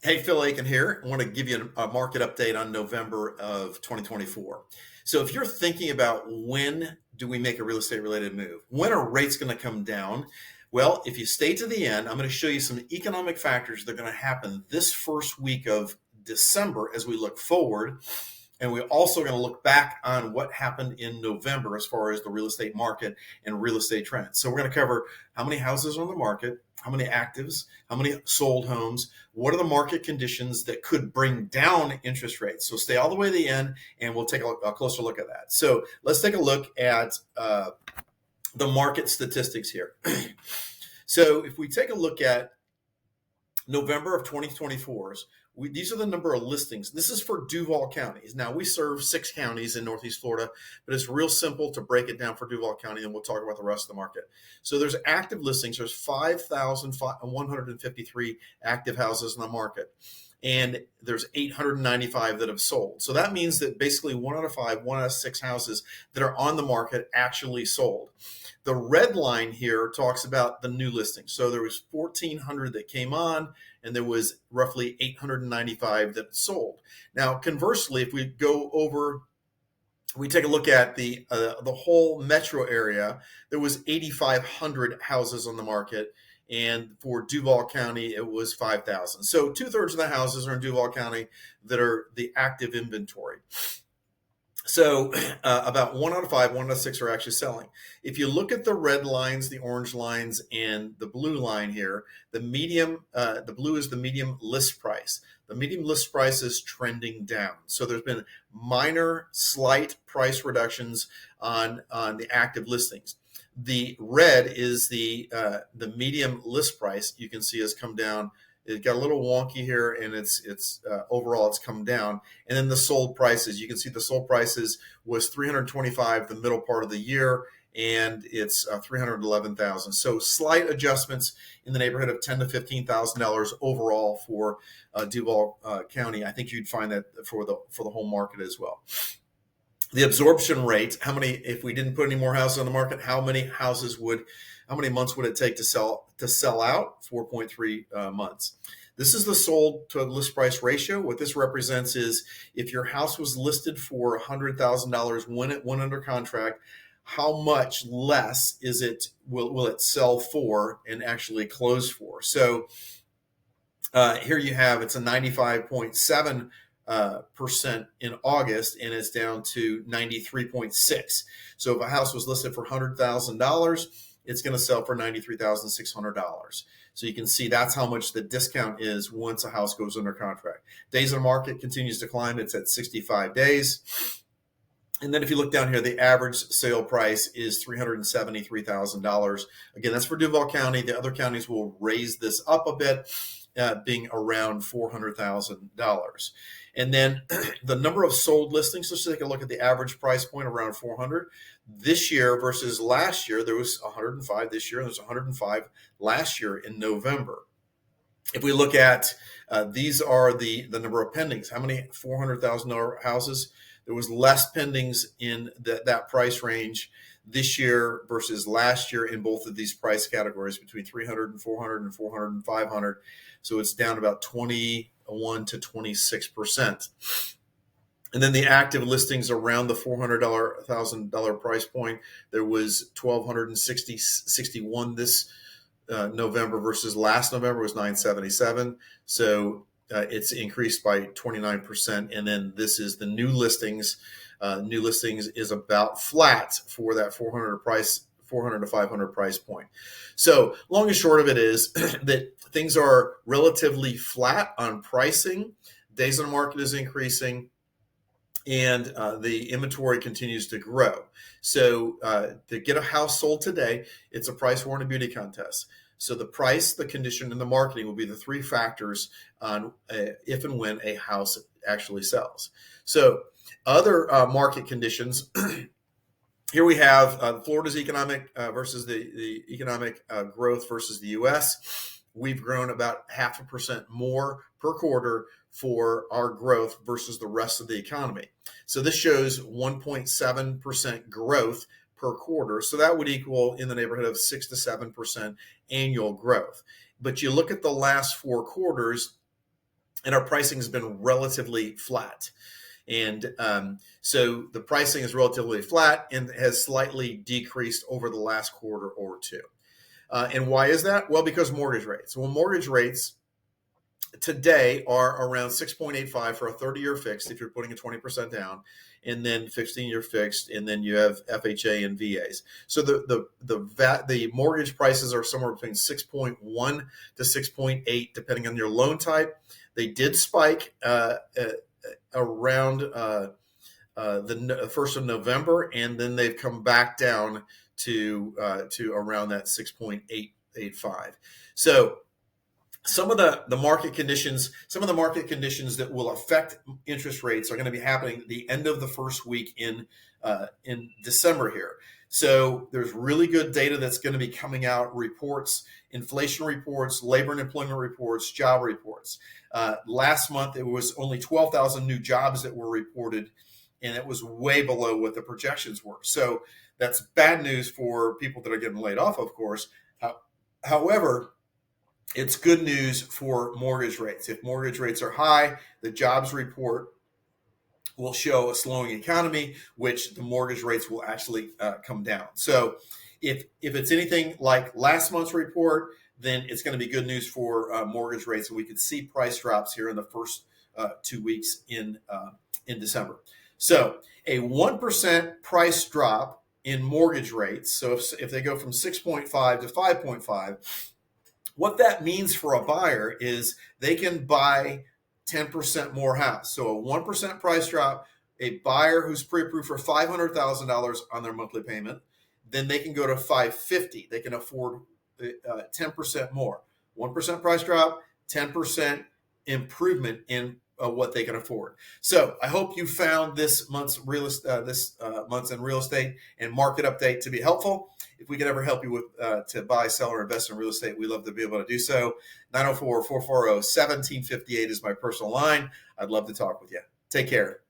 Hey, Phil Aitken here. I want to give you a market update on November of 2024. So, if you're thinking about when do we make a real estate related move, when are rates going to come down? Well, if you stay to the end, I'm going to show you some economic factors that are going to happen this first week of December as we look forward. And we're also going to look back on what happened in November as far as the real estate market and real estate trends. So, we're going to cover how many houses are on the market, how many actives, how many sold homes, what are the market conditions that could bring down interest rates. So, stay all the way to the end and we'll take a closer look at that. So, let's take a look at the market statistics here. So, if we take a look at November of 2024's, these are the number of listings. This is for Duval counties. Now, we serve 6 counties in Northeast Florida, but it's real simple to break it down for Duval County, and we'll talk about the rest of the market. So there's active listings. There's 5,153 active houses in the market, and there's 895 that have sold. So that means that basically 1 out of 5, 1 out of 6 houses that are on the market actually sold. The red line here talks about the new listings. So there was 1,400 that came on, and there was roughly 895 that sold. Now, conversely, if we go over, we take a look at the whole metro area, there was 8,500 houses on the market, and for Duval County, it was 5,000. So 2/3 of the houses are in Duval County that are the active inventory. So about 1 out of 5, 1 out of 6 are actually selling. If you look at the red lines, the orange lines, and the blue line here, the blue is the medium list price. The medium list price is trending down. So there's been minor, slight price reductions on the active listings. The red is the medium list price. You can see has come down. It got a little wonky here, and it's overall it's come down. And then the sold prices, you can see the sold prices was 325 the middle part of the year, and it's 311,000. So slight adjustments in the neighborhood of $10,000 to $15,000 overall for Duval County. I think you'd find that for the whole market as well. The absorption rate, if we didn't put any more houses on the market, how many months would it take to sell out? 4.3 months. This is the sold to list price ratio. What this represents is if your house was listed for $100,000 when it went under contract, how much less will it sell for and actually close for? So here you have, it's a 95.7 percent in August, and it's down to 93.6. So if a house was listed for $100,000, it's going to sell for $93,600. So you can see that's how much the discount is once a house goes under contract. Days on the market continues to climb. It's at 65 days. And then if you look down here, the average sale price is $373,000. Again, that's for Duval County. The other counties will raise this up a bit, being around $400,000. And then the number of sold listings, let's take a look at the average price point around 400. This year versus last year, there was 105 this year, and there's 105 last year in November. If we look at, these are the number of pendings. How many $400,000 houses? There was less pendings in that price range this year versus last year in both of these price categories, between 300 and 400 and 400 and 500. So it's down about 21 to 26%. And then the active listings around the $400,000 price point, there was 1,261 this November versus last November was 977. So it's increased by 29%. And then this is the new listings. New listings is about flat for that 400 to 500 price point. So long and short of it is that things are relatively flat on pricing. Days on the market is increasing, and the inventory continues to grow. So to get a house sold today, it's a price war and a beauty contest. So the price, the condition, and the marketing will be the 3 factors on if and when a house actually sells. So other market conditions, here we have Florida's economic versus the economic growth versus the U.S. We've grown about 0.5% more per quarter for our growth versus the rest of the economy. So this shows 1.7% growth per quarter. So that would equal in the neighborhood of 6 to 7% annual growth. But you look at the last 4 quarters, and our pricing has been relatively flat. And so the pricing is relatively flat and has slightly decreased over the last quarter or two. And why is that? Well, because mortgage rates. Well, mortgage rates today are around 6.85 for a 30-year fixed if you're putting a 20% down, and then 15-year fixed, and then you have FHA and VAs. So the mortgage prices are somewhere between 6.1 to 6.8 depending on your loan type. They did spike around the 1st of November, and then they've come back down to around that 6.885. So some of the market conditions that will affect interest rates are going to be happening at the end of the first week in December here. So there's really good data that's going to be coming out, reports, inflation reports, labor and employment reports, job reports. Last month, it was only 12,000 new jobs that were reported, and it was way below what the projections were. So that's bad news for people that are getting laid off, of course. However, it's good news for mortgage rates. If mortgage rates are high, the jobs report will show a slowing economy, which the mortgage rates will actually come down. So if it's anything like last month's report, then it's going to be good news for mortgage rates, and we could see price drops here in the first 2 weeks in December. So a 1% price drop in mortgage rates, so if they go from 6.5 to 5.5, what that means for a buyer is they can buy 10% more house. So a 1% price drop, a buyer who's pre-approved for $500,000 on their monthly payment, then they can go to $550,000. They can afford 10% more. 1% price drop, 10% improvement in what they can afford. So I hope you found this month's in real estate and market update to be helpful. If we can ever help you with to buy, sell, or invest in real estate, we love to be able to do so. 904-440-1758 is my personal line. I'd love to talk with you. Take care.